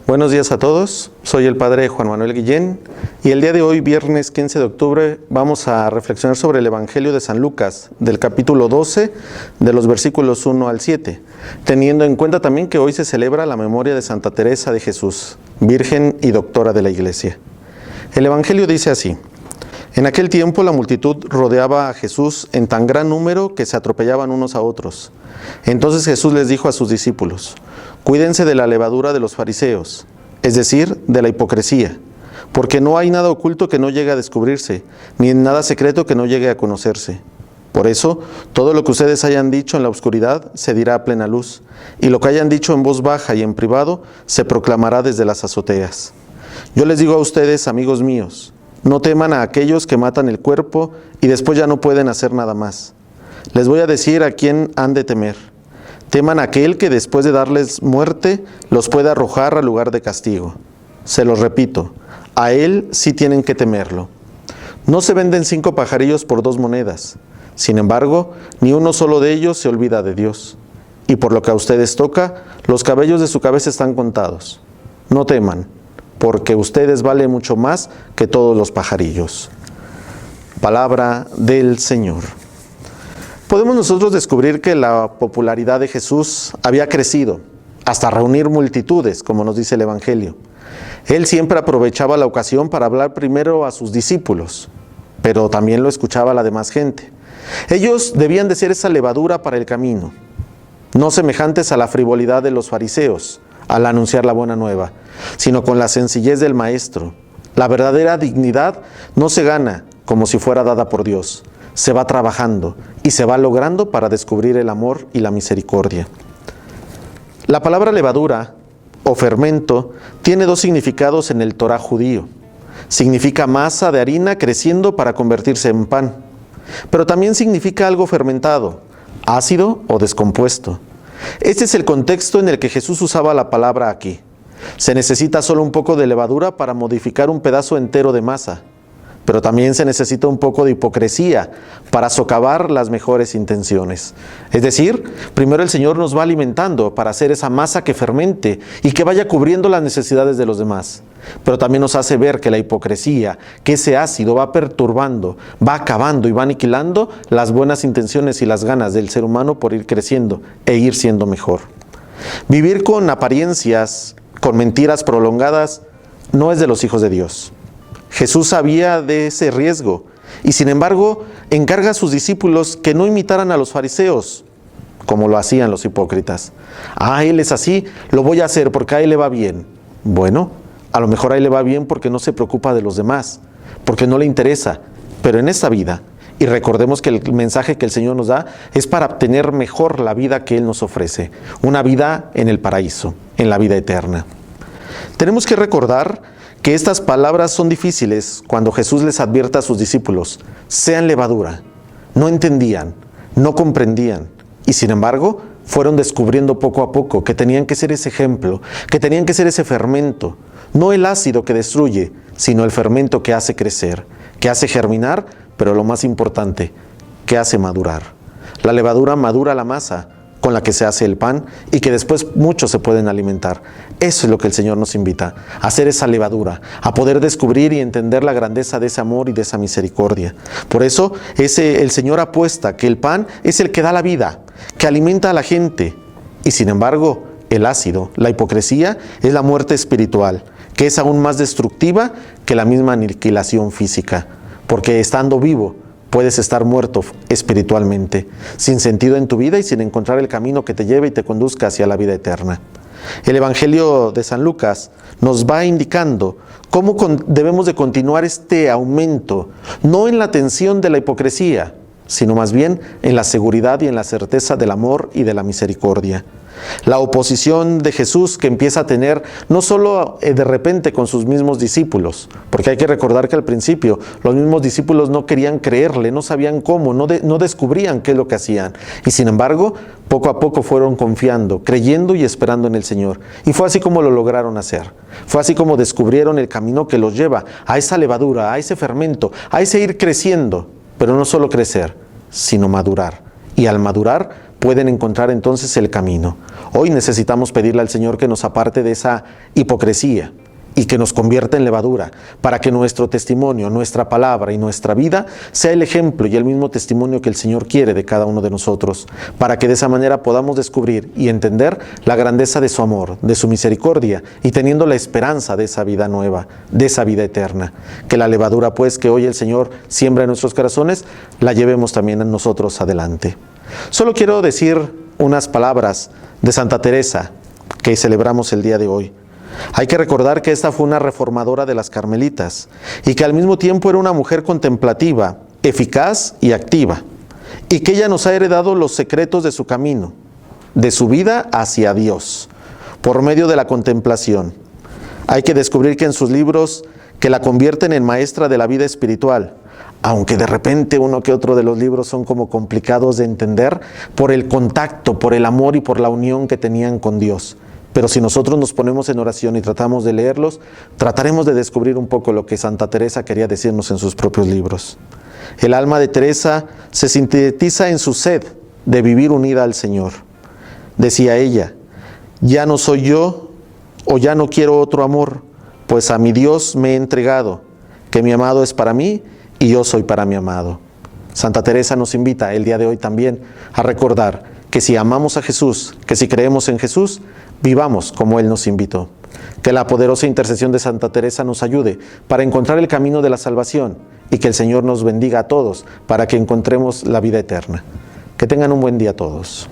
Buenos días a todos, soy el Padre Juan Manuel Guillén y el día de hoy, viernes 15 de octubre, vamos a reflexionar sobre el Evangelio de San Lucas, del capítulo 12, de los versículos 1 al 7, teniendo en cuenta también que hoy se celebra la memoria de Santa Teresa de Jesús, Virgen y Doctora de la Iglesia. El Evangelio dice así: en aquel tiempo la multitud rodeaba a Jesús en tan gran número que se atropellaban unos a otros. Entonces Jesús les dijo a sus discípulos: cuídense de la levadura de los fariseos, es decir, de la hipocresía, porque no hay nada oculto que no llegue a descubrirse, ni nada secreto que no llegue a conocerse. Por eso, todo lo que ustedes hayan dicho en la oscuridad se dirá a plena luz, y lo que hayan dicho en voz baja y en privado se proclamará desde las azoteas. Yo les digo a ustedes, amigos míos, no teman a aquellos que matan el cuerpo y después ya no pueden hacer nada más. Les voy a decir a quién han de temer. Teman a aquel que después de darles muerte los puede arrojar al lugar de castigo. Se los repito, a él sí tienen que temerlo. No se venden 5 pajarillos por 2 monedas. Sin embargo, ni uno solo de ellos se olvida de Dios. Y por lo que a ustedes toca, los cabellos de su cabeza están contados. No teman, porque ustedes valen mucho más que todos los pajarillos. Palabra del Señor. Podemos nosotros descubrir que la popularidad de Jesús había crecido hasta reunir multitudes, como nos dice el Evangelio. Él siempre aprovechaba la ocasión para hablar primero a sus discípulos, pero también lo escuchaba a la demás gente. Ellos debían de ser esa levadura para el camino, no semejantes a la frivolidad de los fariseos al anunciar la buena nueva, sino con la sencillez del Maestro. La verdadera dignidad no se gana como si fuera dada por Dios. Se va trabajando y se va logrando para descubrir el amor y la misericordia. La palabra levadura o fermento tiene 2 significados en el Torá judío. Significa masa de harina creciendo para convertirse en pan, pero también significa algo fermentado, ácido o descompuesto. Este es el contexto en el que Jesús usaba la palabra aquí. Se necesita solo un poco de levadura para modificar un pedazo entero de masa. Pero también se necesita un poco de hipocresía para socavar las mejores intenciones. Es decir, primero el Señor nos va alimentando para hacer esa masa que fermente y que vaya cubriendo las necesidades de los demás. Pero también nos hace ver que la hipocresía, que ese ácido va perturbando, va acabando y va aniquilando las buenas intenciones y las ganas del ser humano por ir creciendo e ir siendo mejor. Vivir con apariencias, con mentiras prolongadas, no es de los hijos de Dios. Jesús sabía de ese riesgo y sin embargo encarga a sus discípulos que no imitaran a los fariseos como lo hacían los hipócritas. Él es así, lo voy a hacer porque a él le va bien. Bueno, a lo mejor a él le va bien porque no se preocupa de los demás, porque no le interesa, pero en esta vida, y recordemos que el mensaje que el Señor nos da es para obtener mejor la vida que Él nos ofrece, una vida en el paraíso, en la vida eterna. Tenemos que recordar que estas palabras son difíciles cuando Jesús les advierte a sus discípulos: sean levadura. No entendían, no comprendían, y sin embargo fueron descubriendo poco a poco que tenían que ser ese ejemplo, que tenían que ser ese fermento, no el ácido que destruye, sino el fermento que hace crecer, que hace germinar, pero lo más importante, que hace madurar. La levadura madura la masa con la que se hace el pan y que después muchos se pueden alimentar. Eso es lo que el Señor nos invita, a hacer esa levadura, a poder descubrir y entender la grandeza de ese amor y de esa misericordia. Por eso el Señor apuesta que el pan es el que da la vida, que alimenta a la gente. Y sin embargo, el ácido, la hipocresía, es la muerte espiritual, que es aún más destructiva que la misma aniquilación física, porque estando vivo, puedes estar muerto espiritualmente, sin sentido en tu vida y sin encontrar el camino que te lleve y te conduzca hacia la vida eterna. El Evangelio de San Lucas nos va indicando cómo debemos de continuar este aumento, no en la tensión de la hipocresía, sino más bien en la seguridad y en la certeza del amor y de la misericordia. La oposición de Jesús que empieza a tener no solo de repente con sus mismos discípulos, porque hay que recordar que al principio los mismos discípulos no querían creerle, no sabían cómo, no descubrían qué es lo que hacían. Y sin embargo, poco a poco fueron confiando, creyendo y esperando en el Señor. Y fue así como lo lograron hacer. Fue así como descubrieron el camino que los lleva a esa levadura, a ese fermento, a ese ir creciendo, pero no solo crecer, sino madurar. Y al madurar, pueden encontrar entonces el camino. Hoy necesitamos pedirle al Señor que nos aparte de esa hipocresía y que nos convierta en levadura, para que nuestro testimonio, nuestra palabra y nuestra vida sea el ejemplo y el mismo testimonio que el Señor quiere de cada uno de nosotros, para que de esa manera podamos descubrir y entender la grandeza de su amor, de su misericordia, y teniendo la esperanza de esa vida nueva, de esa vida eterna. Que la levadura, pues, que hoy el Señor siembra en nuestros corazones, la llevemos también en nosotros adelante. Solo quiero decir unas palabras de Santa Teresa que celebramos el día de hoy. Hay que recordar que esta fue una reformadora de las carmelitas y que al mismo tiempo era una mujer contemplativa, eficaz y activa, y que ella nos ha heredado los secretos de su camino, de su vida hacia Dios, por medio de la contemplación. Hay que descubrir que en sus libros que la convierten en maestra de la vida espiritual, aunque de repente uno que otro de los libros son como complicados de entender por el contacto, por el amor y por la unión que tenían con Dios. Pero si nosotros nos ponemos en oración y tratamos de leerlos, trataremos de descubrir un poco lo que Santa Teresa quería decirnos en sus propios libros. El alma de Teresa se sintetiza en su sed de vivir unida al Señor. Decía ella: ya no soy yo, o ya no quiero otro amor, pues a mi Dios me he entregado, que mi amado es para mí y yo soy para mi amado. Santa Teresa nos invita el día de hoy también a recordar que si amamos a Jesús, que si creemos en Jesús, vivamos como Él nos invitó. Que la poderosa intercesión de Santa Teresa nos ayude para encontrar el camino de la salvación y que el Señor nos bendiga a todos para que encontremos la vida eterna. Que tengan un buen día todos.